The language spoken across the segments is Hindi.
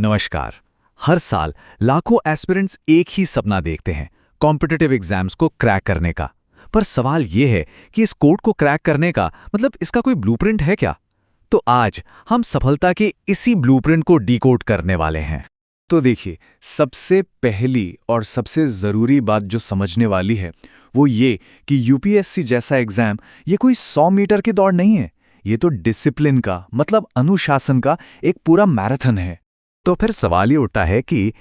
नमस्कार। हर साल लाखों एस्पिरेंट्स एक ही सपना देखते हैं, कॉम्पिटिटिव एग्जाम्स को क्रैक करने का। पर सवाल ये है कि इस कोड को क्रैक करने का मतलब इसका कोई ब्लूप्रिंट है क्या? तो आज हम सफलता के इसी ब्लूप्रिंट को डिकोड करने वाले हैं। तो देखिए, सबसे पहली और सबसे ज़रूरी बात जो समझने वाली है वो ये कि यूपीएससी जैसा एग्ज़ाम ये कोई 100 मीटर की दौड़ नहीं है। ये तो डिसिप्लिन का मतलब अनुशासन का एक पूरा मैराथन है। तो फिर सवाल ये उठता है कि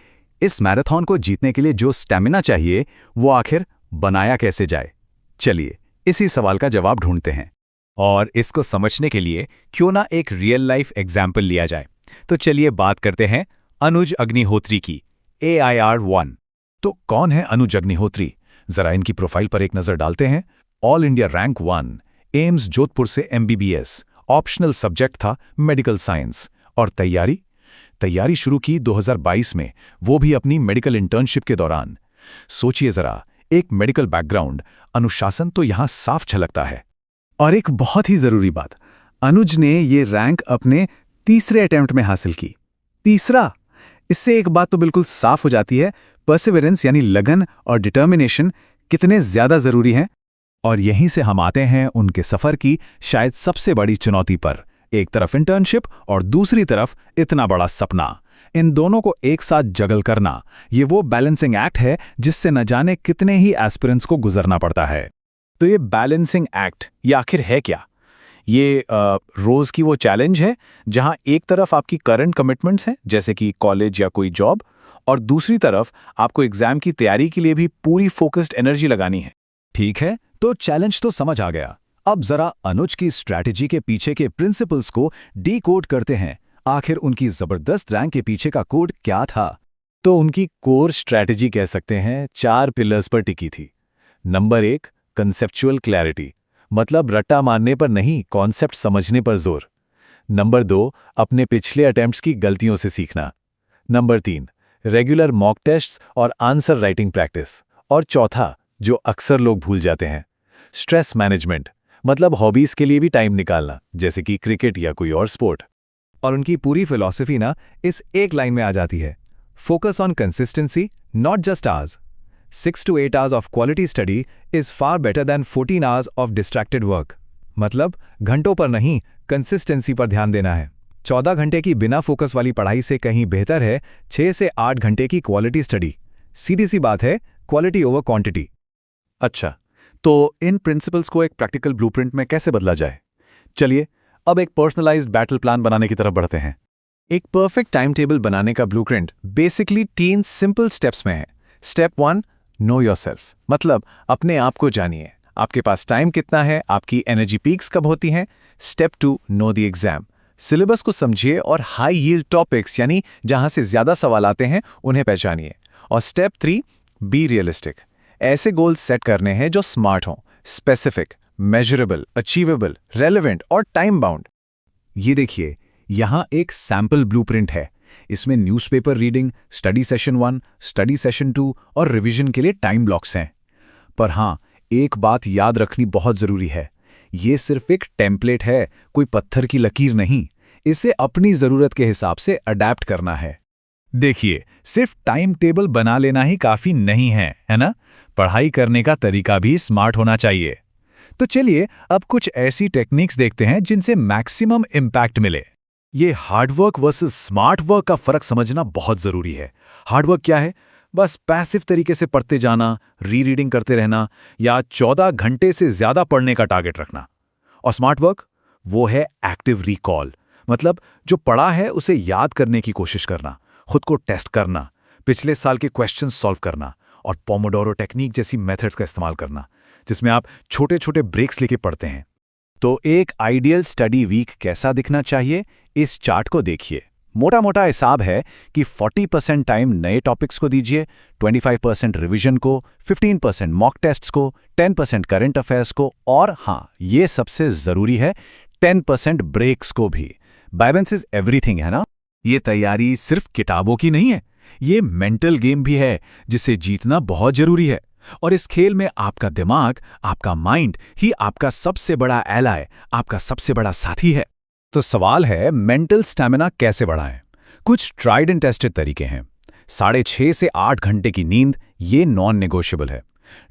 इस मैराथन को जीतने के लिए जो स्टैमिना चाहिए वो आखिर बनाया कैसे जाए। चलिए इसी सवाल का जवाब ढूंढते हैं, और इसको समझने के लिए क्यों ना एक रियल लाइफ एग्जाम्पल लिया जाए। तो चलिए बात करते हैं अनुज अग्निहोत्री की, AIR-1। तो कौन है अनुज अग्निहोत्री? जरा इनकी प्रोफाइल पर एक नजर डालते हैं। All India rank 1, AIIMS Jodhpur से MBBS, ऑप्शनल सब्जेक्ट था मेडिकल साइंस। और तैयारी शुरू की 2022 में, वो भी अपनी मेडिकल इंटर्नशिप के दौरान। सोचिए जरा, एक मेडिकल बैकग्राउंड, अनुशासन तो यहां साफ झलकता है। और एक बहुत ही ज़रूरी बात, अनुज ने ये रैंक अपने तीसरे अटेम्प्ट में हासिल की। तीसरा! इससे एक बात तो बिल्कुल साफ हो जाती है, परसिवरेंस यानी लगन और डिटर्मिनेशन कितने ज़्यादा ज़रूरी हैं। और यहीं से हम आते हैं उनके सफ़र की शायद सबसे बड़ी चुनौती पर। एक तरफ इंटर्नशिप और दूसरी तरफ इतना बड़ा सपना। इन दोनों को एक साथ जगल करना, ये वो बैलेंसिंग एक्ट है जिससे न जाने कितने ही एस्पिरेंट्स को गुजरना पड़ता है। तो ये बैलेंसिंग एक्ट ये आखिर है क्या? ये रोज़ की वो चैलेंज है जहां एक तरफ आपकी करंट कमिटमेंट्स हैं जैसे कि कॉलेज या कोई जॉब, और दूसरी तरफ आपको एग्जाम की तैयारी के लिए भी पूरी फोकस्ड एनर्जी लगानी है। ठीक है, तो चैलेंज तो समझ आ गया। अब जरा अनुज की स्ट्रैटेजी के पीछे के प्रिंसिपल्स को डीकोड करते हैं। आखिर उनकी जबरदस्त रैंक के पीछे का कोड क्या था? तो उनकी कोर स्ट्रैटेजी कह सकते हैं 4 पिलर्स पर टिकी थी। नंबर 1, कंसेप्चुअल क्लैरिटी, मतलब रट्टा मारने पर नहीं, कॉन्सेप्ट समझने पर जोर। नंबर 2, अपने पिछले अटेम्प्ट्स की गलतियों से सीखना। नंबर 3, रेगुलर मॉक टेस्ट्स और आंसर राइटिंग प्रैक्टिस। और चौथा, जो अक्सर लोग भूल जाते हैं, स्ट्रेस मैनेजमेंट, मतलब हॉबीज के लिए भी टाइम निकालना, जैसे कि क्रिकेट या कोई और स्पोर्ट। और उनकी पूरी फिलॉसफी ना इस एक लाइन में आ जाती है, focus on consistency, not just hours. 6 to 8 hours of quality study is far better than 14 hours of distracted work। मतलब घंटों पर नहीं, कंसिस्टेंसी पर ध्यान देना है। 14 घंटे की बिना फोकस वाली पढ़ाई से कहीं बेहतर है 6 से 8 घंटे की क्वालिटी स्टडी। सीधी सी बात है, क्वालिटी ओवर क्वांटिटी। अच्छा, तो इन प्रिंसिपल्स को एक प्रैक्टिकल ब्लूप्रिंट में कैसे बदला जाए? चलिए अब एक पर्सनलाइज्ड बैटल प्लान बनाने की तरफ बढ़ते हैं। एक परफेक्ट टाइम टेबल बनाने का ब्लूप्रिंट बेसिकली 3 सिंपल स्टेप्स में है। स्टेप 1, नो योरसेल्फ, मतलब अपने आप को जानिए। आपके पास टाइम कितना है, आपकी एनर्जी पीक्स कब होती हैं। Step 2, know the exam, syllabus को समझिए और हाई यील्ड टॉपिक्स यानी जहां से ज्यादा सवाल आते हैं उन्हें पहचानिए। और स्टेप 3, बी रियलिस्टिक, ऐसे गोल्स सेट करने हैं जो स्मार्ट हों, स्पेसिफिक, मेजरेबल, अचीवेबल, रेलेवेंट और टाइम बाउंड। ये देखिए, यहां एक सैंपल ब्लूप्रिंट है। इसमें newspaper reading, study session 1, study session 2 और रिवीजन के लिए टाइम ब्लॉक्स हैं। पर हां, एक बात याद रखनी बहुत जरूरी है, ये सिर्फ एक टेम्पलेट है, कोई पत्थर की लकीर नहीं। इसे अपनी जरूरत के हिसाब से अडैप्ट करना है। देखिए, सिर्फ टाइम टेबल बना लेना ही काफी नहीं है ना? पढ़ाई करने का तरीका भी स्मार्ट होना चाहिए। तो चलिए अब कुछ ऐसी टेक्निक्स देखते हैं जिनसे मैक्सिमम इम्पैक्ट मिले। ये हार्डवर्क वर्सेस स्मार्ट वर्क का फर्क समझना बहुत जरूरी है। हार्डवर्क क्या है? बस पैसिव तरीके से पढ़ते जाना, रीडिंग करते रहना या 14 घंटे से ज्यादा पढ़ने का टारगेट रखना। और स्मार्ट वर्क, वो है एक्टिव रिकॉल, मतलब जो पढ़ा है उसे याद करने की कोशिश करना, खुद को टेस्ट करना, पिछले साल के क्वेश्चंस सॉल्व करना और पोमोडोरो टेक्निक जैसी मेथड्स का इस्तेमाल करना, जिसमें आप छोटे छोटे ब्रेक्स लेके पढ़ते हैं। तो एक आइडियल स्टडी वीक कैसा दिखना चाहिए, इस चार्ट को देखिए। मोटा मोटा हिसाब है कि 40% टाइम नए टॉपिक्स को दीजिए, 25% रिवीजन को, 15% मॉक टेस्ट्स को, 10% करंट अफेयर्स को, और हाँ, ये सबसे जरूरी है, 10% ब्रेक्स को भी। बैलेंस इज एवरीथिंग, है ना? ये तैयारी सिर्फ किताबों की नहीं है, ये मेंटल गेम भी है जिसे जीतना बहुत जरूरी है। और इस खेल में आपका दिमाग, आपका माइंड ही आपका सबसे बड़ा एलाय, आपका सबसे बड़ा साथी है। तो सवाल है, मेंटल स्टैमिना कैसे बढ़ाएं? कुछ ट्राइड एंड टेस्टेड तरीके हैं। 6.5 से 8 घंटे की नींद, ये नॉन नेगोशिएबल है।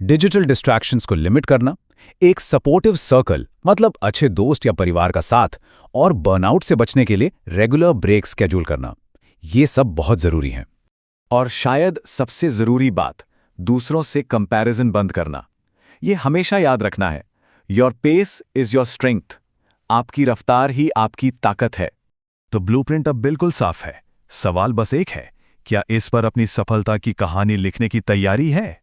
डिजिटल डिस्ट्रैक्शंस को लिमिट करना, एक सपोर्टिव सर्कल मतलब अच्छे दोस्त या परिवार का साथ, और बर्नआउट से बचने के लिए रेगुलर ब्रेक शेड्यूल करना, ये सब बहुत जरूरी हैं। और शायद सबसे जरूरी बात, दूसरों से कंपैरिजन बंद करना। ये हमेशा याद रखना है, your pace is your strength. आपकी रफ्तार ही आपकी ताकत है। तो ब्लूप्रिंट अब बिल्कुल साफ है। सवाल बस एक है, क्या इस पर अपनी सफलता की कहानी लिखने की तैयारी है?